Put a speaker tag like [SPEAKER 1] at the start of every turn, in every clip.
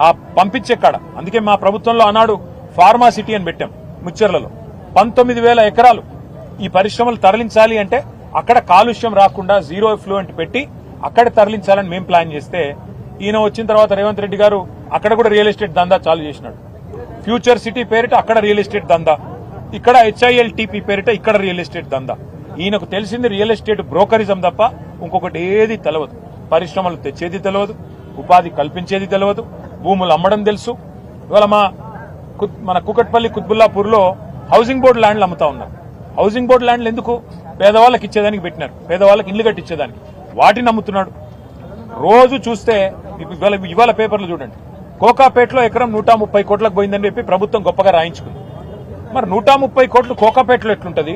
[SPEAKER 1] ఆ పంపించే కాడ. అందుకే మా ప్రభుత్వంలో ఆనాడు ఫార్మా సిటీ అని పెట్టాం ముచ్చెర్లలో. 19,000 ఎకరాలు ఈ పరిశ్రమలు తరలించాలి అంటే అక్కడ కాలుష్యం రాకుండా జీరో ఎఫ్లూయెంట్ పెట్టి అక్కడ తరలించాలని మేము ప్లాన్ చేస్తే ఈయన వచ్చిన తర్వాత రేవంత్ రెడ్డి గారు అక్కడ కూడా రియల్ ఎస్టేట్ దందా చాలు చేసినాడు. ఫ్యూచర్ సిటీ పేరిట అక్కడ రియల్ ఎస్టేట్ దందా, ఇక్కడ HILTP పేరిట ఇక్కడ రియల్ ఎస్టేట్ దందా. ఈయనకు తెలిసింది రియల్ ఎస్టేట్ బ్రోకరిజం తప్ప ఇంకొకటి ఏది తెలియదు. పరిశ్రమలు తెచ్చేది తెలియదు, ఉపాధి కల్పించేది తెలియదు, భూములు అమ్మడం తెలుసు. ఇవాళ మన కుకట్పల్లి కుత్బుల్లాపూర్లో హౌసింగ్ బోర్డు ల్యాండ్లు అమ్ముతా ఉన్నారు. హౌసింగ్ బోర్డు ల్యాండ్లు ఎందుకు? పేదవాళ్ళకి ఇచ్చేదానికి పెట్టినారు, పేదవాళ్ళకి ఇల్లు కట్టించేదానికి. వాటిని అమ్ముతున్నాడు. రోజు చూస్తే ఇవాళ పేపర్లు చూడండి, కోకాపేటలో ఎకరం 130 కోట్లకు పోయిందని చెప్పి ప్రభుత్వం గొప్పగా రాయించుకుంది. మరి 130 కోట్లు కోకాపేటలో ఎట్లుంటది?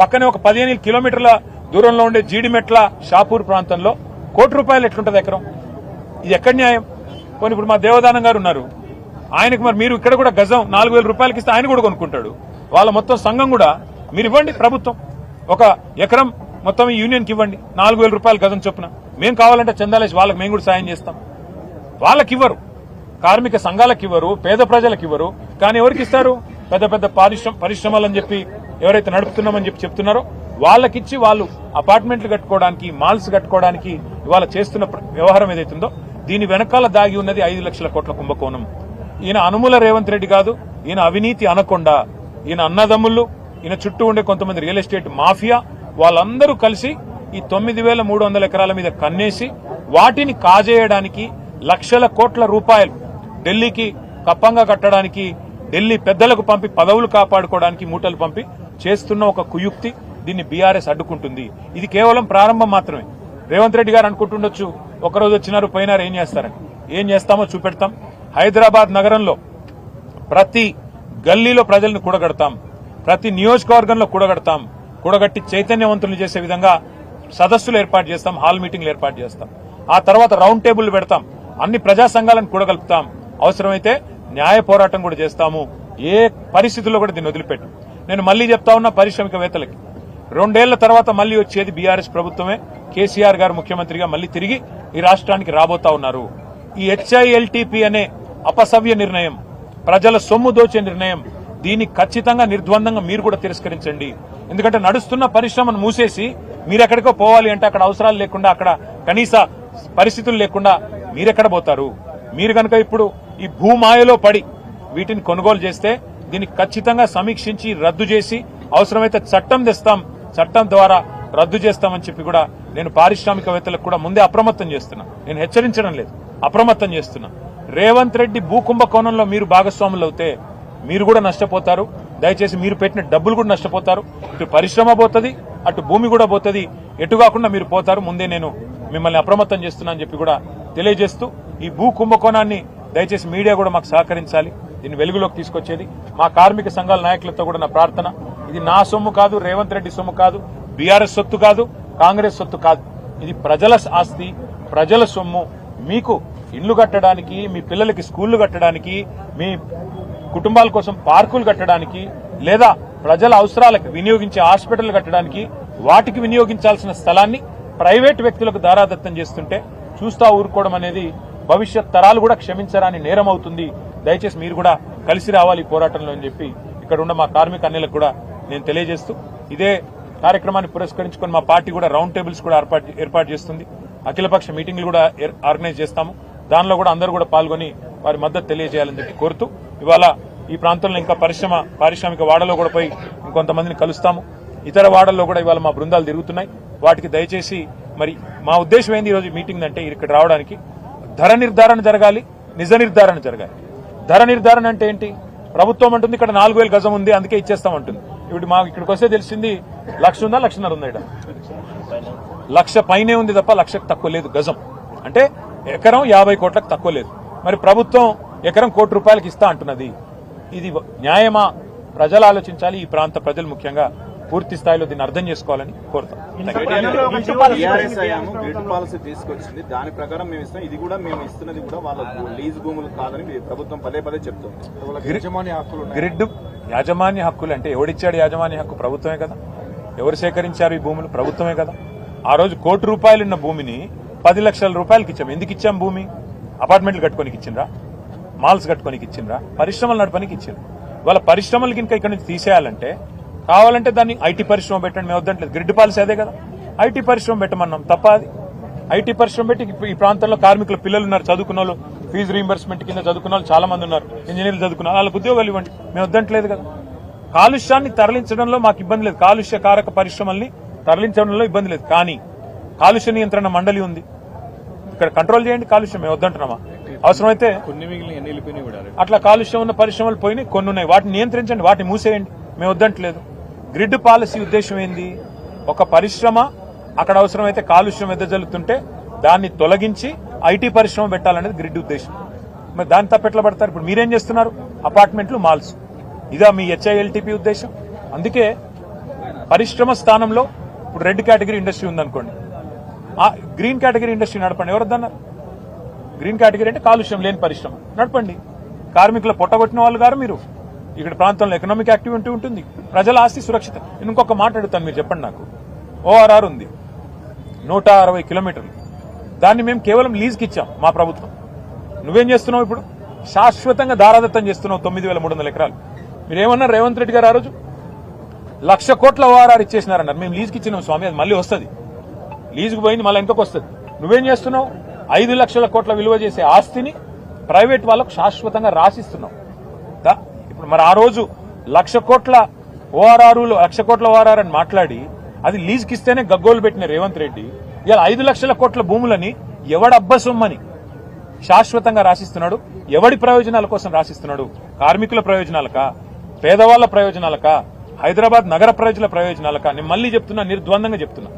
[SPEAKER 1] పక్కనే ఒక 15 కిలోమీటర్ల దూరంలో ఉండే జీడిమెట్ల షాపూర్ ప్రాంతంలో ₹1 ఎట్లుంటది ఎకరం? ఇది ఎక్కడ న్యాయం? కొన్ని ఇప్పుడు మా దేవదానం గారు ఉన్నారు, ఆయనకు మరి మీరు ఇక్కడ కూడా గజం 4,000 రూపాయలకి ఇస్తే ఆయన కూడా కొనుక్కుంటాడు. వాళ్ళ మొత్తం సంఘం కూడా మీరు ఇవ్వండి, ప్రభుత్వం ఒక ఎకరం మొత్తం ఈ యూనియన్కి ఇవ్వండి, 4,000 రూపాయలు గజం చొప్పున. మేము కావాలంటే చందాలేసి వాళ్ళకి మేము కూడా సాయం చేస్తాం. వాళ్ళకి ఇవ్వరు, కార్మిక సంఘాలకు ఇవ్వరు, పేద ప్రజలకు ఇవ్వరు. కానీ ఎవరికి ఇస్తారు? పెద్ద పెద్ద పరిశ్రమలు అని చెప్పి ఎవరైతే నడుపుతున్నామని చెప్పి చెప్తున్నారో వాళ్ళకిచ్చి వాళ్ళు అపార్ట్మెంట్లు కట్టుకోవడానికి, మాల్స్ కట్టుకోవడానికి ఇవాళ చేస్తున్న వ్యవహారం ఏదైతుందో దీని వెనకాల దాగి ఉన్నది 5 లక్షల కోట్ల కుంభకోణం. ఈయన అనుముల రేవంత్ రెడ్డి కాదు, ఈయన అవినీతి అనకొండ. ఈయన అన్నదమ్ముళ్ళు, ఈయన చుట్టూ ఉండే కొంతమంది రియల్ ఎస్టేట్ మాఫియా, వాళ్ళందరూ కలిసి ఈ 9,300 ఎకరాల మీద కన్నేసి వాటిని కాజేయడానికి లక్షల కోట్ల రూపాయలు ఢిల్లీకి కప్పంగా కట్టడానికి, ఢిల్లీ పెద్దలకు పంపి పదవులు కాపాడుకోవడానికి మూటలు పంపి చేస్తున్న ఒక కుయుక్తి. దీన్ని బీఆర్ఎస్ అడ్డుకుంటుంది. ఇది కేవలం ప్రారంభం మాత్రమే. రేవంత్ రెడ్డి గారు అనుకుంటుండొచ్చు, ఒకరోజు వచ్చినారు పోయినారు ఏం చేస్తారని. ఏం చేస్తామో చూపెడతాం. హైదరాబాద్ నగరంలో ప్రతి గల్లీలో ప్రజలను కూడగడతాం, ప్రతి నియోజకవర్గంలో కూడగడతాం. కూడగట్టి చైతన్యవంతులు చేసే విధంగా సదస్సులు ఏర్పాటు చేస్తాం, హాల్ మీటింగ్లు ఏర్పాటు చేస్తాం. ఆ తర్వాత రౌండ్ టేబుల్ పెడతాం, అన్ని ప్రజా సంఘాలను కూడగలుపుతాం. అవసరమైతే న్యాయ పోరాటం కూడా చేస్తాము. ఏ పరిస్థితుల్లో కూడా దీన్ని వదిలిపెట్టు. నేను మళ్లీ చెప్తా ఉన్నా పారిశ్రామికవేత్తలకి, 2 ఏళ్ల తర్వాత మళ్లీ వచ్చేది బీఆర్ఎస్ ప్రభుత్వమే. కేసీఆర్ గారు ముఖ్యమంత్రిగా మళ్లీ తిరిగి ఈ రాష్ట్రానికి రాబోతా ఉన్నారు. ఈ HILTP అనే అపసవ్య నిర్ణయం, ప్రజల సొమ్ము దోచే నిర్ణయం, దీన్ని ఖచ్చితంగా నిర్ద్వందంగా మీరు కూడా తిరస్కరించండి. ఎందుకంటే నడుస్తున్న పరిశ్రమను మూసేసి మీరెక్కడికో పోవాలి అంటే అక్కడ అవసరాలు లేకుండా, అక్కడ కనీస పరిస్థితులు లేకుండా మీరెక్కడ పోతారు? మీరు కనుక ఇప్పుడు ఈ భూమాయలో పడి వీటిని కొనుగోలు చేస్తే దీన్ని ఖచ్చితంగా సమీక్షించి రద్దు చేసి అవసరమైతే చట్టం తెస్తాం, చట్టం ద్వారా రద్దు చేస్తామని చెప్పి కూడా నేను పారిశ్రామికవేత్తలకు కూడా ముందే అప్రమత్తం చేస్తున్నా. నేను హెచ్చరించడం లేదు, అప్రమత్తం చేస్తున్నా. రేవంత్ రెడ్డి భూకుంభకోణంలో మీరు భాగస్వాములు అవుతే మీరు కూడా నష్టపోతారు. దయచేసి మీరు పెట్టిన డబ్బులు కూడా నష్టపోతారు. ఇటు పరిశ్రమ పోతుంది, అటు భూమి కూడా పోతుంది. ఎటు కాకుండా మీరు పోతారు. ముందే నేను మిమ్మల్ని అప్రమత్తం చేస్తున్నా అని చెప్పి కూడా తెలియజేస్తూ, ఈ భూ కుంభకోణాన్ని దయచేసి మీడియా కూడా మాకు సహకరించాలి. దీన్ని వెలుగులోకి తీసుకొచ్చేది మా కార్మిక సంఘాల నాయకులతో కూడా నా ప్రార్థన. ఇది నా సొమ్ము కాదు, రేవంత్ రెడ్డి సొమ్ము కాదు, బీఆర్ఎస్ సొత్తు కాదు, కాంగ్రెస్ సొత్తు కాదు. ఇది ప్రజల ఆస్తి, ప్రజల సొమ్ము. మీకు ఇళ్లు కట్టడానికి, మీ పిల్లలకి స్కూళ్లు కట్టడానికి, మీ కుటుంబాల కోసం పార్కులు కట్టడానికి, లేదా ప్రజల అవసరాలకు వినియోగించే హాస్పిటల్ కట్టడానికి, వాటికి వినియోగించాల్సిన స్థలాన్ని ప్రైవేట్ వ్యక్తులకు దారాదత్తం చేస్తుంటే చూస్తా ఊరుకోవడం అనేది భవిష్యత్ తరాలు కూడా క్షమించరాని నేరం అవుతుంది. దయచేసి మీరు కూడా కలిసి రావాలి ఈ పోరాటంలో అని చెప్పి ఇక్కడ ఉన్న మా కార్మిక అన్యులకు కూడా నేను తెలియజేస్తూ, ఇదే కార్యక్రమాన్ని పురస్కరించుకొని మా పార్టీ కూడా రౌండ్ టేబుల్స్ కూడా ఏర్పాటు చేస్తుంది. అఖిలపక్ష మీటింగ్లు కూడా ఆర్గనైజ్ చేస్తాము. దానిలో కూడా అందరూ కూడా పాల్గొని వారి మద్దతు తెలియజేయాలని చెప్పి కోరుతూ, ఇవాళ ఈ ప్రాంతంలో ఇంకా పారిశ్రామిక వాడలో కూడా పోయి ఇంకొంతమందిని కలుస్తాము. ఇతర వాడల్లో కూడా ఇవాళ మా బృందాలు తిరుగుతున్నాయి. వాటికి దయచేసి మరి మా ఉద్దేశం ఏంది ఈరోజు మీటింగ్ అంటే, ఇక్కడ రావడానికి ధర నిర్ధారణ జరగాలి, నిజ నిర్ధారణ జరగాలి. ధర నిర్ధారణ అంటే ఏంటి? ప్రభుత్వం అంటుంది ఇక్కడ 4,000 గజం ఉంది అందుకే ఇచ్చేస్తామంటుంది. ఇప్పుడు మాకు ఇక్కడికి వస్తే తెలిసింది 1,00,000 ఉందా, 1,50,000 ఉందా? ఇక్కడ 1,00,000 పైనే ఉంది తప్ప 1,00,000కు తక్కువ లేదు గజం. అంటే ఎకరం 50 కోట్లకు తక్కువ లేదు. మరి ప్రభుత్వం ఎకరం ₹1,00,00,000 ఇస్తా అంటున్నది. ఇది న్యాయమా? ప్రజలు ఆలోచించాలి. ఈ ప్రాంత ప్రజలు ముఖ్యంగా పూర్తి స్థాయిలో దీన్ని అర్థం చేసుకోవాలని కోరుతాం.
[SPEAKER 2] పాలసీ తీసుకొచ్చింది, దాని ప్రకారం మేము ఇస్తాం. ఇది కూడా మేము ఇస్తున్నది కూడా వాళ్ళ లీజ్ భూములు కాదని ప్రభుత్వం పదే చెప్తుంది.
[SPEAKER 1] గ్రిడ్ యాజమాన్య హక్కులు అంటే ఎవడిచ్చాడు యాజమాన్య హక్కు? ప్రభుత్వమే కదా. ఎవరు సేకరించారు ఈ భూములు? ప్రభుత్వమే కదా. ఆ రోజు ₹1,00,00,000 ఉన్న భూమిని 10 లక్షల రూపాయలకి ఇచ్చాం. ఎందుకు ఇచ్చాం? భూమి అపార్ట్మెంట్లు కట్టుకోనికి ఇచ్చిండ్రా? మాల్స్ కట్టుకోనికి ఇచ్చిండ్రా? పరిశ్రమలు నడపనికి ఇచ్చిండ్రు. వాళ్ళ పరిశ్రమలకి ఇంకా ఇక్కడ నుంచి తీసేయాలంటే కావాలంటే దాన్ని ఐటీ పరిశ్రమ పెట్టండి, మేము వద్దంటలేదు. గ్రిడ్ పాలసీ అదే కదా, ఐటీ పరిశ్రమ పెట్టమన్నాం. తప్ప అది ఐటీ పరిశ్రమ పెట్టి ఈ ప్రాంతంలో కార్మికుల పిల్లలు ఉన్నారు, చదువుకున్న వాళ్ళు, ఫీజు రీయింబర్స్మెంట్ కింద చదువుకున్న వాళ్ళు చాలా మంది ఉన్నారు, ఇంజనీర్లు చదువుకున్న వాళ్ళకి ఉద్యోగాలు ఇవ్వండి, మేము వద్దంటలేదు కదా. కాలుష్యాన్ని తరలించడంలో మాకు ఇబ్బంది లేదు, కాలుష్య కారక పరిశ్రమల్ని తరలించడంలో ఇబ్బంది లేదు. కానీ కాలుష్య నియంత్రణ మండలి ఉంది, ఇక్కడ కంట్రోల్ చేయండి కాలుష్యం, మేము వద్దంటున్నామా? అవసరమైతే అట్లా కాలుష్యం ఉన్న పరిశ్రమలు పోయినాయి, కొన్ని ఉన్నాయి, వాటిని నియంత్రించండి, వాటిని మూసేయండి, మేము వద్దంటలేదు. గ్రిడ్ పాలసీ ఉద్దేశం ఏంది? ఒక పరిశ్రమ అక్కడ అవసరమైతే కాలుష్యం వెదజల్లుతుంటే దాన్ని తొలగించి ఐటీ పరిశ్రమ పెట్టాలనేది గ్రిడ్ ఉద్దేశం. మరి దాన్ని తప్పెట్లా పడతారు? ఇప్పుడు మీరేం చేస్తున్నారు? అపార్ట్మెంట్లు, మాల్స్, ఇదా మీ హెచ్ఐఎల్టీపీ ఉద్దేశం? అందుకే పరిశ్రమ స్థానంలో ఇప్పుడు రెడ్ కేటగిరీ ఇండస్ట్రీ ఉందనుకోండి, గ్రీన్ కేటగిరీ ఇండస్ట్రీ నడపండి. ఎవరొద్దన్నారు? గ్రీన్ కేటగిరీ అంటే కాలుష్యం లేని పరిశ్రమ నడపండి. కార్మికుల పొట్టగొట్టిన వాళ్ళు గారు మీరు. ఇక్కడ ప్రాంతంలో ఎకనామిక్ యాక్టివిటీ ఉంటుంది, ప్రజల ఆస్తి సురక్షిత. నేను ఇంకొక మాట అడుగుతాను, మీరు చెప్పండి నాకు. ఓఆర్ఆర్ ఉంది 160 కిలోమీటర్లు, దాన్ని మేము కేవలం లీజ్కి ఇచ్చాం మా ప్రభుత్వం. నువ్వేం చేస్తున్నావు ఇప్పుడు? శాశ్వతంగా దారాదత్తం చేస్తున్నావు 9,300 ఎకరాలు. మీరేమన్నారు రేవంత్ రెడ్డి గారు ఆ రోజు? 1,00,000 కోట్ల ఓఆర్ఆర్ ఇచ్చేసినారన్నారు. మేము లీజ్కి ఇచ్చినాం స్వామి, అది మళ్ళీ వస్తుంది, లీజుకు పోయింది మళ్ళీ ఇంకొక వస్తుంది. నువ్వేం చేస్తున్నావు? 5 లక్షల కోట్ల విలువ చేసే ఆస్తిని ప్రైవేట్ వాళ్ళకు శాశ్వతంగా రాసిస్తున్నావు. ఇప్పుడు మరి ఆ రోజు 1,00,000 కోట్ల ఓఆర్ఆర్ అని మాట్లాడి అది లీజుకి ఇస్తేనే గగ్గోలు పెట్టిన రేవంత్ రెడ్డి ఇలా 5 లక్షల కోట్ల భూములని ఎవడబ్బసొమ్మని శాశ్వతంగా రాసిస్తున్నాడు. ఎవడి ప్రయోజనాల కోసం రాసిస్తున్నాడు? కార్మికుల ప్రయోజనాలకా, పేదవాళ్ల ప్రయోజనాలకా, హైదరాబాద్ నగర ప్రజల ప్రయోజనాలకా? నేను మళ్లీ చెప్తున్నా, నిర్ద్వందంగా చెప్తున్నా,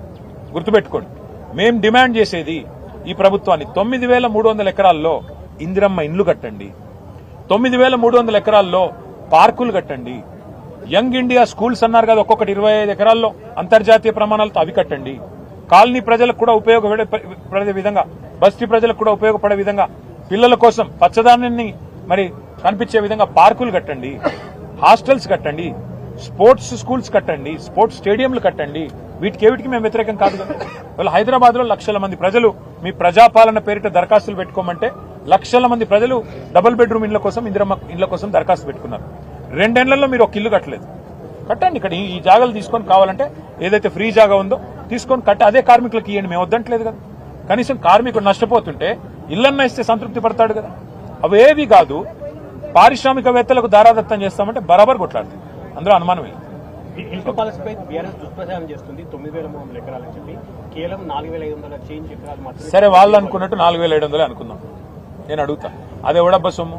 [SPEAKER 1] గుర్తుపెట్టుకోండి. మేం డిమాండ్ చేసేది ఈ ప్రభుత్వాన్ని 9,300 ఎకరాల్లో ఇందిరమ్మ ఇండ్లు కట్టండి, 9,300 ఎకరాల్లో పార్కులు కట్టండి, యంగ్ ఇండియా స్కూల్స్ అన్నారు కదా, ఒక్కొక్కటి 25 ఎకరాల్లో అంతర్జాతీయ ప్రమాణాలతో అవి కట్టండి. కాలనీ ప్రజలకు కూడా ఉపయోగపడే విధంగా, బస్తీ ప్రజలకు కూడా ఉపయోగపడే విధంగా, పిల్లల కోసం పచ్చదానాన్ని మరి కనిపించే విధంగా పార్కులు కట్టండి, హాస్టల్స్ కట్టండి, స్పోర్ట్స్ స్కూల్స్ కట్టండి, స్పోర్ట్స్ స్టేడియంలు కట్టండి. వీటికి మేము వ్యతిరేకం కాదు కదా. వాళ్ళు హైదరాబాద్ లో లక్షల మంది ప్రజలు మీ ప్రజాపాలన పేరిట దరఖాస్తులు పెట్టుకోమంటే లక్షల మంది ప్రజలు డబుల్ బెడ్రూమ్ ఇళ్ల కోసం, ఇందిరమ్మ ఇళ్ల కోసం దరఖాస్తు పెట్టుకున్నారు. 2 ఏళ్లలో మీరు ఒక ఇల్లు కట్టలేదు. కట్టండి. ఇక్కడ ఈ జాగాలు తీసుకొని కావాలంటే ఏదైతే ఫ్రీ జాగా ఉందో తీసుకొని కట్టి అదే కార్మికులకు ఇవ్వండి, మేము వద్దంటలేదు కదా. కనీసం కార్మికుడు నష్టపోతుంటే ఇళ్లన్నా ఇస్తే సంతృప్తి పడతాడు కదా. అవేవి కాదు, పారిశ్రామికవేత్తలకు దారాదత్తం చేస్తామంటే బరాబర్ కొట్లాడుతుంది, అందులో అనుమానం లేదు.
[SPEAKER 3] ఇల్లు పాలసీపై బీఆర్ఎస్ దుష్ప్రచారం చేస్తుంది. 9,300 ఎకరాలని చెప్పి కేవలం 4,500 చేంజ్ ఎకరాలు మాత్రమే.
[SPEAKER 1] సరే, వాళ్ళు అనుకున్నట్టు 4,700 అనుకుందాం. నేను అడుగుతా, అది ఎవడబ్బా సొమ్ము?